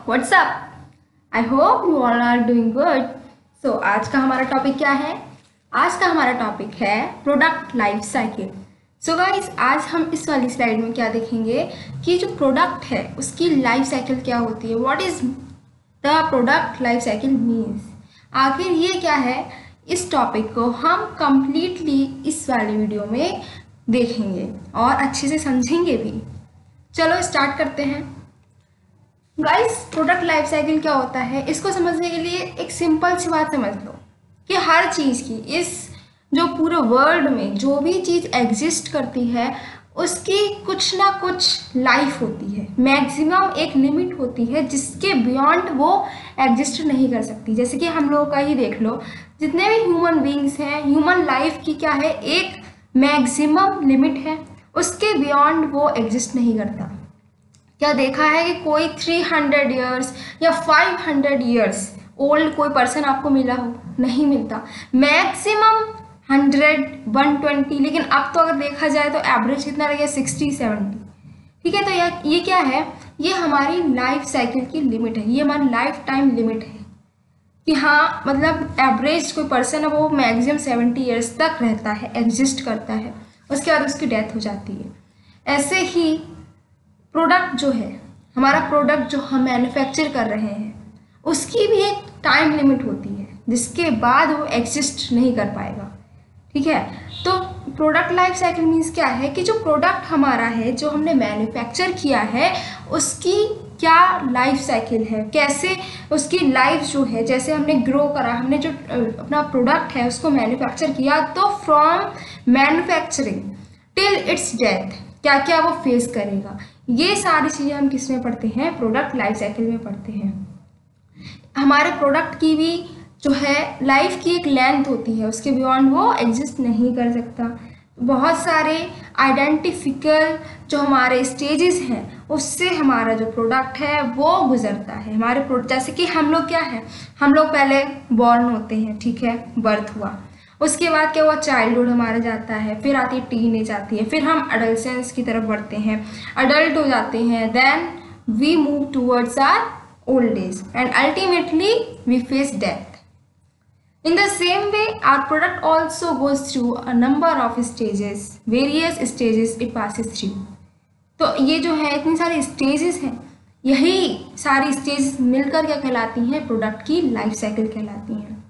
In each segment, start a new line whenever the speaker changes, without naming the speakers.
What's up. I hope you all are doing good. So आज का हमारा topic क्या है? आज का हमारा टॉपिक है product life cycle. So guys, आज हम इस वाली स्लाइड में क्या देखेंगे कि जो प्रोडक्ट है उसकी लाइफ साइकिल क्या होती है। What is the product life cycle means, आखिर ये क्या है। इस टॉपिक को हम कंप्लीटली इस वाली वीडियो में देखेंगे और अच्छे से समझेंगे भी। चलो स्टार्ट करते हैं। गाइस, प्रोडक्ट लाइफ साइकिल क्या होता है, इसको समझने के लिए एक सिंपल सी बात समझ लो कि हर चीज़ की, इस जो पूरे वर्ल्ड में जो भी चीज़ एग्जिस्ट करती है उसकी कुछ ना कुछ लाइफ होती है। मैक्सिमम एक लिमिट होती है जिसके बियॉन्ड वो एग्जिस्ट नहीं कर सकती। जैसे कि हम लोगों का ही देख लो, जितने भी ह्यूमन बींग्स हैं, ह्यूमन लाइफ की क्या है, एक मैक्सिमम लिमिट है, उसके बियॉन्ड वो एग्जिस्ट नहीं करता। क्या देखा है कि कोई 300 ईयर्स या 500 ईयर्स ओल्ड कोई पर्सन आपको मिला हो? नहीं मिलता। मैक्सिमम 100, 120, लेकिन अब तो अगर देखा जाए तो एवरेज कितना रह गया, 60, 70। ठीक है, तो ये क्या है, ये हमारी लाइफ साइकिल की लिमिट है, ये हमारी लाइफ टाइम लिमिट है कि हाँ, मतलब एवरेज कोई पर्सन है वो मैक्सिमम 70 ईयर्स तक रहता है, एग्जिस्ट करता है, उसके बाद उसकी डेथ हो जाती है। ऐसे ही प्रोडक्ट जो है, हमारा प्रोडक्ट जो हम मैन्युफैक्चर कर रहे हैं उसकी भी एक टाइम लिमिट होती है जिसके बाद वो एग्जिस्ट नहीं कर पाएगा। ठीक है, तो प्रोडक्ट लाइफ साइकिल मीन्स क्या है कि जो प्रोडक्ट हमारा है, जो हमने मैन्युफैक्चर किया है, उसकी क्या लाइफ साइकिल है, कैसे उसकी लाइफ जो है, जैसे हमने ग्रो करा, हमने जो अपना प्रोडक्ट है उसको मैन्युफैक्चर किया, तो from manufacturing till it's death क्या क्या वो फेस करेगा, ये सारी चीज़ें हम किस में पढ़ते हैं, प्रोडक्ट लाइफ साइकिल में पढ़ते हैं। हमारे प्रोडक्ट की भी जो है लाइफ की एक लेंथ होती है, उसके बियॉन्ड वो एग्जिस्ट नहीं कर सकता। बहुत सारे आइडेंटिफिकल जो हमारे स्टेजेस हैं उससे हमारा जो प्रोडक्ट है वो गुजरता है। हमारे जैसे कि हम लोग क्या है, हम लोग पहले बॉर्न होते हैं, ठीक है, बर्थ हुआ, उसके बाद क्या हुआ, चाइल्डहुड हमारा जाता है, फिर आती है टीनेज आती है, फिर हम अडल्सेंस की तरफ बढ़ते हैं, अडल्ट हो जाते हैं, then we move towards our old age and ultimately we face death. In the same way, our product also goes through a number of stages, various stages it passes through. तो ये जो है इतनी सारी stages हैं, यही सारी stages मिलकर क्या कहलाती हैं, प्रोडक्ट की लाइफ साइकिल कहलाती हैं।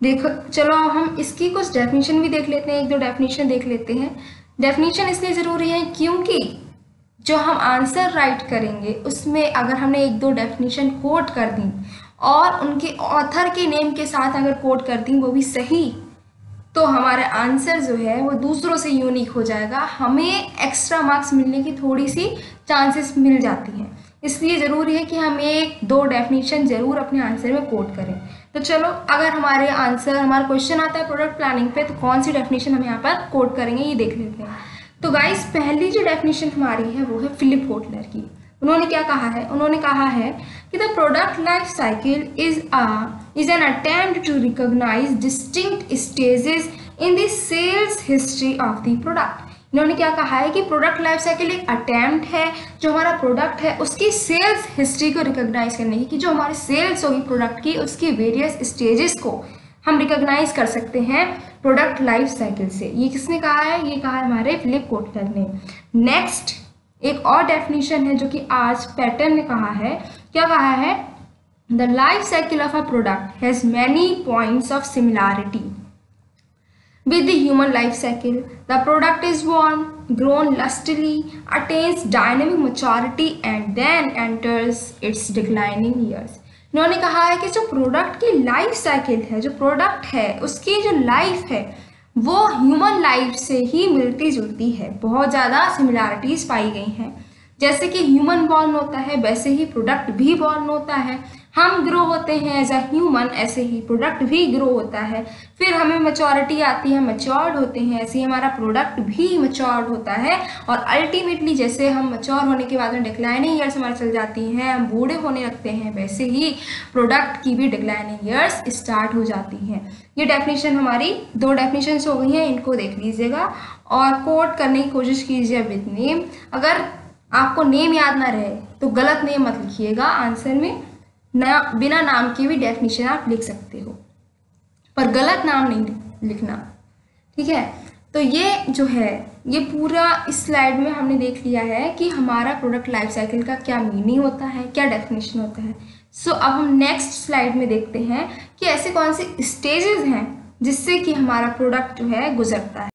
देखो, चलो हम इसकी कुछ डेफिनेशन भी देख लेते हैं, एक दो डेफिनेशन देख लेते हैं। डेफिनेशन इसलिए ज़रूरी है क्योंकि जो हम आंसर राइट करेंगे उसमें अगर हमने एक दो डेफिनेशन कोट कर दी और उनके ऑथर के नेम के साथ अगर कोट कर दी वो भी सही, तो हमारा आंसर जो है वो दूसरों से यूनिक हो जाएगा, हमें एक्स्ट्रा मार्क्स मिलने की थोड़ी सी चांसेस मिल जाती हैं। इसलिए ज़रूरी है कि हम एक दो डेफिनेशन ज़रूर अपने आंसर में कोट करें। तो चलो, अगर हमारा क्वेश्चन आता है प्रोडक्ट प्लानिंग पे, तो कौन सी डेफिनेशन हम यहाँ पर कोट करेंगे ये देख लेते हैं। तो गाइस, पहली जो डेफिनेशन हमारी है वो है फिलिप कोटलर की। उन्होंने क्या कहा है, उन्होंने कहा है कि the product life cycle is an attempt to recognise distinct stages in the sales history of the product. इन्होंने क्या कहा है कि प्रोडक्ट लाइफ साइकिल एक अटेम्प्ट है, जो हमारा प्रोडक्ट है उसकी सेल्स हिस्ट्री को रिकॉग्नाइज करने की, कि जो हमारी सेल्स होगी प्रोडक्ट की उसकी वेरियस स्टेजेस को हम रिकॉग्नाइज कर सकते हैं प्रोडक्ट लाइफ साइकिल से। ये किसने कहा है? ये कहा है हमारे फिलिप कोटलर ने। नेक्स्ट एक और डेफिनेशन है जो कि आज पैटर्न ने कहा है। क्या कहा है? The life cycle of a product has many points of similarity with the human life cycle. The product is born, grown lustily, attains dynamic maturity and then enters its declining years. इन्होंने कहा है कि जो product की life cycle है, जो product है उसकी जो लाइफ है वो ह्यूमन लाइफ से ही मिलती जुलती है, बहुत ज़्यादा सिमिलैरिटीज़ पाई गई हैं। जैसे कि ह्यूमन बॉर्न होता है वैसे ही प्रोडक्ट भी बॉर्न होता है, हम ग्रो होते हैं एज अ ह्यूमन, ऐसे ही प्रोडक्ट भी ग्रो होता है, फिर हमें मैच्योरिटी आती है, मैच्योर्ड होते हैं, ऐसे ही हमारा प्रोडक्ट भी मैच्योर्ड होता है और अल्टीमेटली जैसे हम मैच्योर होने के बाद में डिक्लाइनिंग ईयर्स हमारे चल जाती हैं, हम बूढ़े होने लगते हैं, वैसे ही प्रोडक्ट की भी डिक्लाइनिंग ईयर्स स्टार्ट हो जाती हैं। ये डेफिनेशन हमारी दो डेफिनेशंस हो गई हैं, इनको देख लीजिएगा और कोट करने की कोशिश कीजिए विद नेम। अगर आपको नेम याद ना रहे तो गलत नेम मत लिखिएगा आंसर में, ना बिना नाम की भी डेफिनेशन आप लिख सकते हो, पर गलत नाम नहीं लिखना, ठीक है। तो ये जो है ये पूरा इस स्लाइड में हमने देख लिया है कि हमारा प्रोडक्ट लाइफ साइकिल का क्या मीनिंग होता है, क्या डेफिनेशन होता है। सो अब हम नेक्स्ट स्लाइड में देखते हैं कि ऐसे कौन से स्टेजेस हैं जिससे कि हमारा प्रोडक्ट जो है गुजरता है।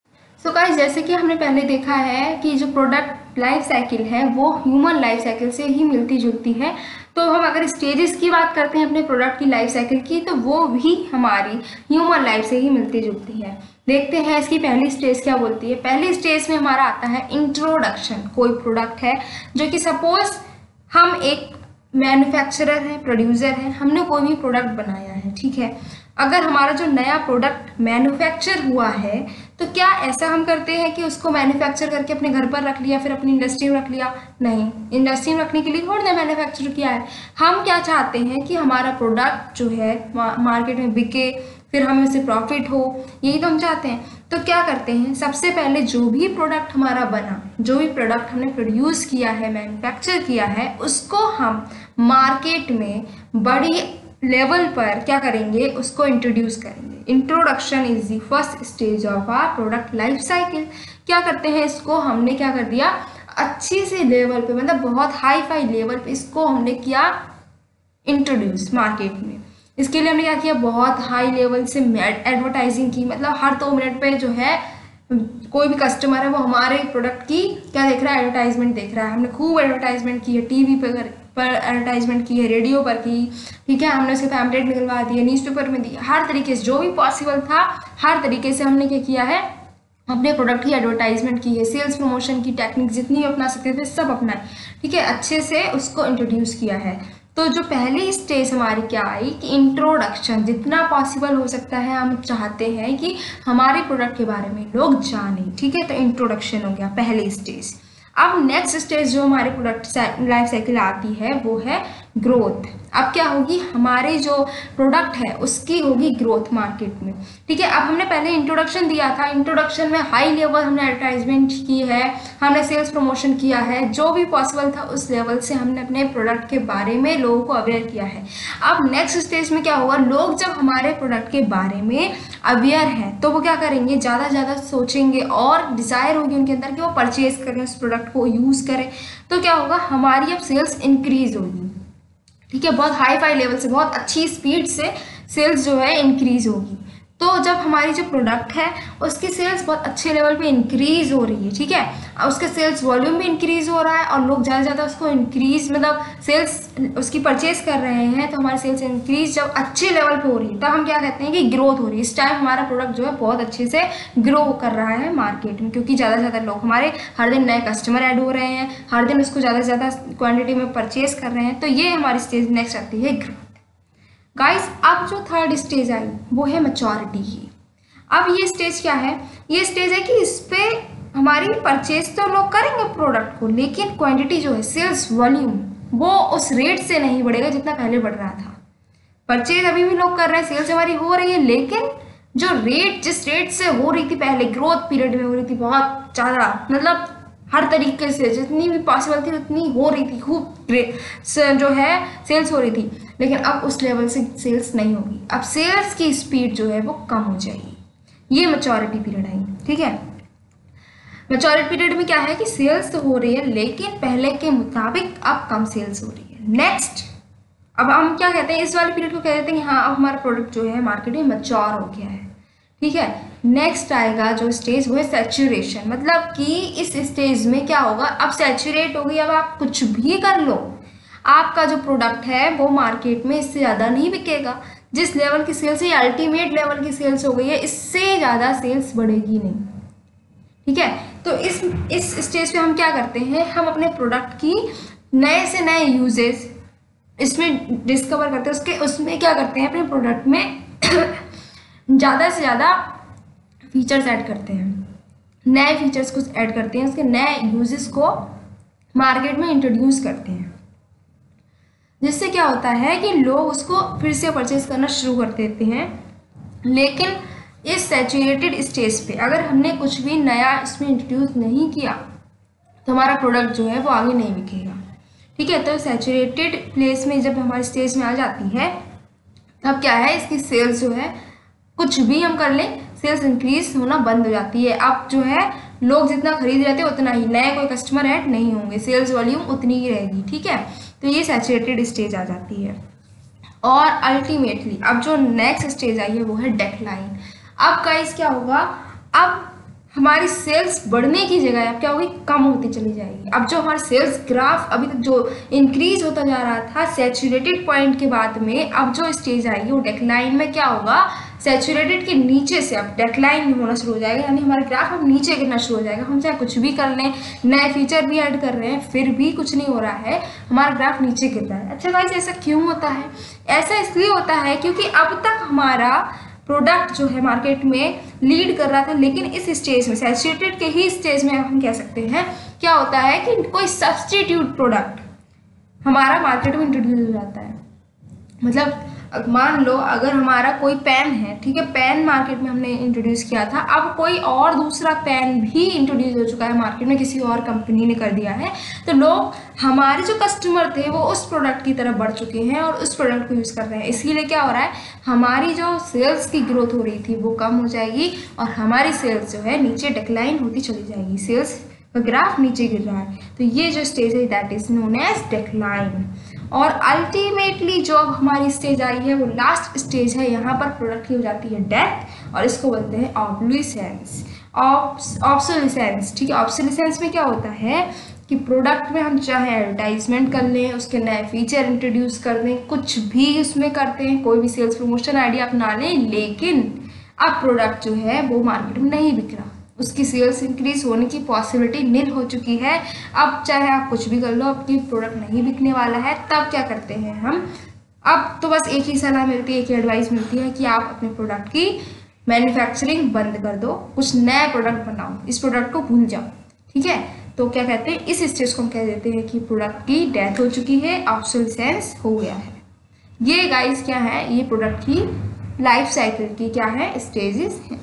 सो गाइस, जैसे कि हमने पहले देखा है कि जो प्रोडक्ट लाइफ साइकिल है वो ह्यूमन लाइफ साइकिल से ही मिलती जुलती है। तो हम अगर स्टेजेस की बात करते हैं अपने प्रोडक्ट की लाइफ साइकिल की, तो वो भी हमारी ह्यूमन लाइफ से ही मिलती जुलती है। देखते हैं इसकी पहली स्टेज क्या बोलती है। पहली स्टेज में हमारा आता है इंट्रोडक्शन। कोई प्रोडक्ट है जो कि सपोज हम एक मैन्युफैक्चरर है, प्रोड्यूसर है, हमने कोई भी प्रोडक्ट बनाया है, ठीक है। अगर हमारा जो नया प्रोडक्ट मैन्युफैक्चर हुआ है तो क्या ऐसा हम करते हैं कि उसको मैन्युफैक्चर करके अपने घर पर रख लिया, फिर अपनी इंडस्ट्री में रख लिया? नहीं, इंडस्ट्री में रखने के लिए थोड़ा ना मैन्युफैक्चर किया है। हम क्या चाहते हैं कि हमारा प्रोडक्ट जो है मार्केट में बिके, फिर हमें उससे प्रॉफिट हो, यही तो हम चाहते हैं। तो क्या करते हैं, सबसे पहले जो भी प्रोडक्ट हमारा बना, जो भी प्रोडक्ट हमने प्रोड्यूस किया है, मैन्युफैक्चर किया है, उसको हम मार्केट में बड़ी लेवल पर क्या करेंगे, उसको इंट्रोड्यूस करेंगे। Introduction is the first stage of our product life cycle. क्या करते हैं, इसको हमने क्या कर दिया, अच्छी से लेवल पे, मतलब बहुत हाई फाई लेवल पे इसको हमने किया इंट्रोड्यूस मार्केट में। इसके लिए हमने क्या किया, बहुत हाई लेवल से एडवर्टाइजिंग की, मतलब हर 2 मिनट पे जो है कोई भी कस्टमर है वो हमारे प्रोडक्ट की क्या देख रहा है, एडवर्टाइजमेंट देख रहा है। हमने खूब एडवर्टाइजमेंट की है, टीवी पर एडवर्टाइजमेंट की है, रेडियो पर की, ठीक है, हमने उसके पैम्पलेट निकलवा दिए, न्यूज़पेपर में दिए, हर तरीके से जो भी पॉसिबल था हर तरीके से हमने क्या किया है, अपने प्रोडक्ट की एडवर्टाइजमेंट की है, सेल्स प्रमोशन की टेक्निक जितनी भी अपना सकते थे सब अपनाए, ठीक है, अच्छे से उसको इंट्रोड्यूस किया है। तो जो पहली स्टेज हमारी क्या आई कि इंट्रोडक्शन, जितना पॉसिबल हो सकता है हम चाहते हैं कि हमारे प्रोडक्ट के बारे में लोग जानें, ठीक है, तो इंट्रोडक्शन हो गया पहली स्टेज। अब नेक्स्ट स्टेज जो हमारे प्रोडक्ट लाइफ साइकिल आती है वो है ग्रोथ। अब क्या होगी, हमारे जो प्रोडक्ट है उसकी होगी ग्रोथ मार्केट में, ठीक है। अब हमने पहले इंट्रोडक्शन दिया था, इंट्रोडक्शन में हाई लेवल हमने एडवर्टाइजमेंट की है, हमने सेल्स प्रमोशन किया है, जो भी पॉसिबल था उस लेवल से हमने अपने प्रोडक्ट के बारे में लोगों को अवेयर किया है। अब नेक्स्ट स्टेज में क्या होगा, लोग जब हमारे प्रोडक्ट के बारे में अवेयर हैं तो वो क्या करेंगे, ज़्यादा ज़्यादा सोचेंगे और डिज़ायर होगी उनके अंदर कि वो परचेज करें, उस प्रोडक्ट को यूज़ करें। तो क्या होगा, हमारी अब सेल्स इंक्रीज होगी, ठीक है, बहुत हाई फाई लेवल से, बहुत अच्छी स्पीड से सेल्स जो है इंक्रीज होगी। तो जब हमारी जो प्रोडक्ट है उसकी सेल्स बहुत अच्छे लेवल पे इंक्रीज हो रही है, ठीक है, उसके सेल्स वॉल्यूम भी इंक्रीज हो रहा है और लोग ज़्यादा से ज़्यादा उसको इंक्रीज, मतलब सेल्स उसकी परचेज कर रहे हैं, तो हमारी सेल्स इंक्रीज जब अच्छे लेवल पे हो रही है तब हम क्या कहते हैं कि ग्रोथ हो रही है। इस टाइम हमारा प्रोडक्ट जो है बहुत अच्छे से ग्रो कर रहा है मार्केट में, क्योंकि ज़्यादा से ज़्यादा लोग हमारे हर दिन नए कस्टमर ऐड हो रहे हैं, हर दिन उसको ज़्यादा से ज़्यादा क्वान्टिटी में परचेज कर रहे हैं। तो ये हमारी स्टेज नेक्स्ट आती है ग्रोथ। गाइस, अब जो थर्ड स्टेज आई वो है मैच्योरिटी की। अब ये स्टेज क्या है, ये स्टेज है कि इस पे हमारी परचेज तो लोग करेंगे प्रोडक्ट को, लेकिन क्वांटिटी जो है, सेल्स वॉल्यूम, वो उस रेट से नहीं बढ़ेगा जितना पहले बढ़ रहा था। परचेज अभी भी लोग कर रहे हैं, सेल्स हमारी हो रही है, लेकिन जो रेट, जिस रेट से हो रही थी पहले ग्रोथ पीरियड में हो रही थी बहुत ज़्यादा, मतलब हर तरीके से जितनी भी पॉसिबल थी उतनी हो रही थी, खूब जो है सेल्स हो रही थी, लेकिन अब उस लेवल से सेल्स नहीं होगी। अब सेल्स की स्पीड जो है वो कम हो जाएगी। ये मैच्योरिटी पीरियड आई, ठीक है। मैच्योरिटी पीरियड में क्या है कि सेल्स तो हो रही है लेकिन पहले के मुताबिक अब कम सेल्स हो रही है। नेक्स्ट, अब हम क्या कहते हैं, इस वाले पीरियड को कह देते हैं कि हाँ अब हमारा प्रोडक्ट जो है मार्केट में मैच्योर हो गया है, ठीक है। नेक्स्ट आएगा जो स्टेज वो है सैचुरेशन, मतलब कि इस स्टेज में क्या होगा, अब सैचुरेट हो गई, अब आप कुछ भी कर लो, आपका जो प्रोडक्ट है वो मार्केट में इससे ज़्यादा नहीं बिकेगा। जिस लेवल की सेल्स है, अल्टीमेट लेवल की सेल्स हो गई है, इससे ज़्यादा सेल्स बढ़ेगी नहीं, ठीक है। तो इस स्टेज पे हम क्या करते हैं, हम अपने प्रोडक्ट की नए से नए यूजेस इसमें डिस्कवर करते हैं, उसमें क्या करते हैं, अपने प्रोडक्ट में ज़्यादा से ज़्यादा फीचर्स ऐड करते हैं, नए फीचर्स को ऐड करते हैं, उसके नए यूजेस को मार्केट में इंट्रोड्यूस करते हैं, जिससे क्या होता है कि लोग उसको फिर से परचेज करना शुरू कर देते हैं। लेकिन इस सैचुरेटेड स्टेज पे अगर हमने कुछ भी नया इसमें इंट्रोड्यूस नहीं किया तो हमारा प्रोडक्ट जो है वो आगे नहीं बिकेगा। ठीक है, तो सैचुरेटेड प्लेस में जब हमारी स्टेज में आ जाती है तब क्या है, इसकी सेल्स जो है कुछ भी हम कर लें सेल्स इंक्रीज होना बंद हो जाती है। अब जो है लोग जितना खरीद रहे थे उतना ही, नए कोई कस्टमर ऐड नहीं होंगे, सेल्स वॉल्यूम उतनी ही रहेगी। ठीक है, तो ये सैचुरेटेड स्टेज आ जाती है। और अल्टीमेटली अब जो नेक्स्ट स्टेज आई है वो है डेक्लाइन। अब गाइस क्या होगा, अब हमारी सेल्स बढ़ने की जगह अब क्या होगी, कम होती चली जाएगी। अब जो हमारा सेल्स ग्राफ अभी तक जो इंक्रीज होता जा रहा था सैचुरेटेड पॉइंट के बाद में, अब जो स्टेज आएगी वो डेक्लाइन में क्या होगा, सैचुरेटेड के नीचे से अब डेक्लाइन होना शुरू हो जाएगा, यानी हमारा ग्राफ अब नीचे गिरना शुरू हो जाएगा। हम चाहे कुछ भी कर लें, नए फीचर भी ऐड कर रहे हैं, फिर भी कुछ नहीं हो रहा है, हमारा ग्राफ नीचे गिर रहा है। अच्छा गाइस, ऐसा क्यों होता है? ऐसा इसलिए होता है क्योंकि अब तक हमारा प्रोडक्ट जो है मार्केट में लीड कर रहा था, लेकिन इस स्टेज में सैचुरेटेड के ही स्टेज में हम कह सकते हैं क्या होता है कि कोई सब्सटीट्यूट प्रोडक्ट हमारा मार्केट में इंट्रोड्यूस हो जाता है। मतलब मान लो अगर हमारा कोई पेन है, ठीक है, पेन मार्केट में हमने इंट्रोड्यूस किया था, अब कोई और दूसरा पेन भी इंट्रोड्यूस हो चुका है मार्केट में, किसी और कंपनी ने कर दिया है, तो लोग हमारे जो कस्टमर थे वो उस प्रोडक्ट की तरफ बढ़ चुके हैं और उस प्रोडक्ट को यूज़ कर रहे हैं। इसीलिए क्या हो रहा है, हमारी जो सेल्स की ग्रोथ हो रही थी वो कम हो जाएगी और हमारी सेल्स जो है नीचे डिक्लाइन होती चली जाएगी, सेल्स का ग्राफ नीचे गिर रहा है। तो ये जो स्टेज है that is known as decline. और अल्टीमेटली जो अब हमारी स्टेज आई है वो लास्ट स्टेज है, यहाँ पर प्रोडक्ट की हो जाती है डेथ और इसको बोलते हैं ऑब्लिसेंस, ऑब्सोलिसेंस। ठीक है, ऑब्सोलिसेंस में क्या होता है कि प्रोडक्ट में हम चाहे एडवर्टाइजमेंट कर लें, उसके नए फीचर इंट्रोड्यूस कर दें, कुछ भी उसमें करते हैं, कोई भी सेल्स प्रमोशन आइडिया अपना लें, लेकिन अब प्रोडक्ट जो है वो मार्केट में नहीं बिक रहा, उसकी सेल्स इंक्रीज होने की पॉसिबिलिटी निल हो चुकी है। अब चाहे आप कुछ भी कर लो, आपकी प्रोडक्ट नहीं बिकने वाला है, तब क्या करते हैं हम, अब तो बस एक ही सलाह मिलती है, एक ही एडवाइस मिलती है कि आप अपने प्रोडक्ट की मैन्युफैक्चरिंग बंद कर दो, कुछ नया प्रोडक्ट बनाओ, इस प्रोडक्ट को भूल जाओ। ठीक है, तो क्या कहते हैं, इस स्टेज को हम कह देते हैं कि प्रोडक्ट की डेथ हो चुकी है, ऑब्सोलिसेंस हो गया है। ये गाइस क्या है, ये प्रोडक्ट की लाइफ साइकिल की क्या है, स्टेजेस हैं।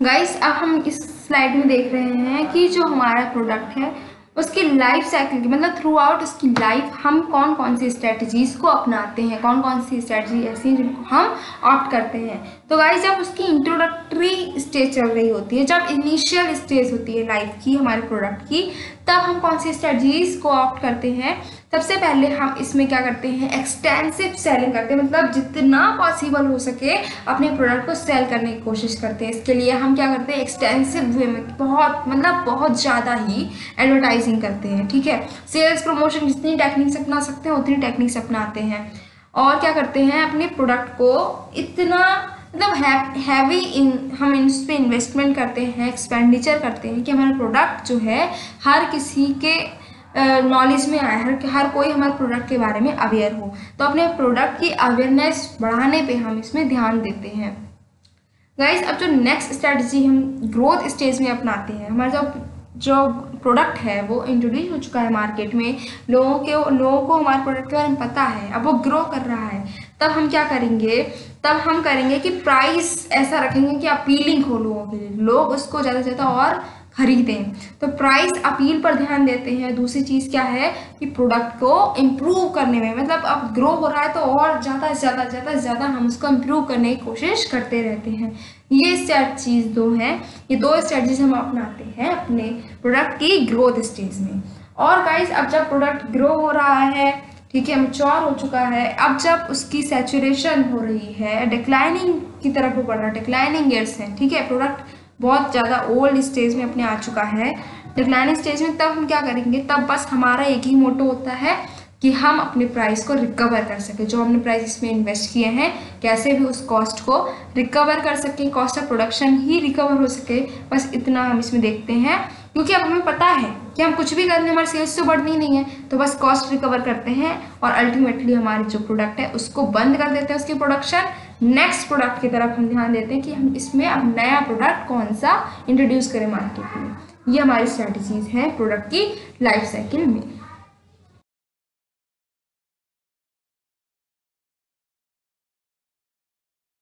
गाइस अब हम इस स्लाइड में देख रहे हैं कि जो हमारा प्रोडक्ट है उसकी लाइफ साइकिल की मतलब थ्रू आउट उसकी लाइफ हम कौन कौन सी स्ट्रेटजीज को अपनाते हैं, कौन कौन सी स्ट्रेटजी ऐसी हैं जिनको हम ऑप्ट करते हैं। तो गाइस जब उसकी इंट्रोडक्टरी स्टेज चल रही होती है, जब इनिशियल स्टेज होती है लाइफ की हमारे प्रोडक्ट की, तब हम कौन सी स्ट्रेटजीज को ऑप्ट करते हैं। सबसे पहले हम इसमें क्या करते हैं, एक्सटेंसिव सेलिंग करते हैं, मतलब जितना पॉसिबल हो सके अपने प्रोडक्ट को सेल करने की कोशिश करते हैं। इसके लिए हम क्या करते हैं, एक्सटेंसिव वे में बहुत ज़्यादा ही एडवर्टाइजिंग करते हैं। ठीक है, सेल्स प्रमोशन जितनी टेक्निक्स अपना सकते हैं उतनी टेक्निक्स अपनाते हैं। और क्या करते हैं, अपने प्रोडक्ट को इतना हैवी हम इस पर इन्वेस्टमेंट करते हैं, एक्सपेंडिचर करते हैं कि हमारा प्रोडक्ट जो है हर किसी के नॉलेज में आए, हर कोई हमारे प्रोडक्ट के बारे में अवेयर हो। तो अपने प्रोडक्ट की अवेयरनेस बढ़ाने पे हम इसमें ध्यान देते हैं। गाइस अब जो नेक्स्ट स्ट्रेटजी हम ग्रोथ स्टेज में अपनाते हैं, हमारा जो प्रोडक्ट है वो इंट्रोड्यूस हो चुका है मार्केट में, लोगों को हमारे प्रोडक्ट के बारे में पता है, अब वो ग्रो कर रहा है, तब हम क्या करेंगे, तब हम करेंगे कि प्राइस ऐसा रखेंगे कि अपीलिंग हो लोगों के लिए, लोग उसको ज़्यादा से ज़्यादा और खरीदें। तो प्राइस अपील पर ध्यान देते हैं। दूसरी चीज़ क्या है कि प्रोडक्ट को इम्प्रूव करने में, मतलब अब ग्रो हो रहा है तो और ज़्यादा से ज़्यादा हम उसको इम्प्रूव करने की कोशिश करते रहते हैं। ये चीज़ दो हैं, ये दो स्ट्रेटजीज हम अपनाते हैं अपने प्रोडक्ट की ग्रोथ स्टेज में। और गाइस अब जब प्रोडक्ट ग्रो हो रहा है, ठीक है, मैच्योर हो चुका है, अब जब उसकी सैचुरेशन हो रही है, डिक्लाइनिंग की तरफ वो बढ़ रहा है, डिक्लाइनिंग ईयर्स हैं, ठीक है, प्रोडक्ट बहुत ज़्यादा ओल्ड स्टेज में अपने आ चुका है, डिक्लाइनिंग स्टेज में, तब हम क्या करेंगे, तब बस हमारा एक ही मोटो होता है कि हम अपने प्राइस को रिकवर कर सकें। जो हमने प्राइस इसमें इन्वेस्ट किए हैं कैसे भी उस कॉस्ट को रिकवर कर सकें, cost of production he recover हो सके, बस इतना हम इसमें देखते हैं। क्योंकि अब हमें पता है कि हम कुछ भी करने, हमारी सेल्स तो बढ़नी नहीं है, तो बस कॉस्ट रिकवर करते हैं और अल्टीमेटली हमारे जो प्रोडक्ट है उसको बंद कर देते हैं, उसकी प्रोडक्शन। नेक्स्ट प्रोडक्ट की तरफ हम ध्यान देते हैं कि हम इसमें अब नया प्रोडक्ट कौन सा इंट्रोड्यूस करें मार्केट में। ये हमारी स्ट्रैटेजीज हैं प्रोडक्ट की लाइफ साइकिल में।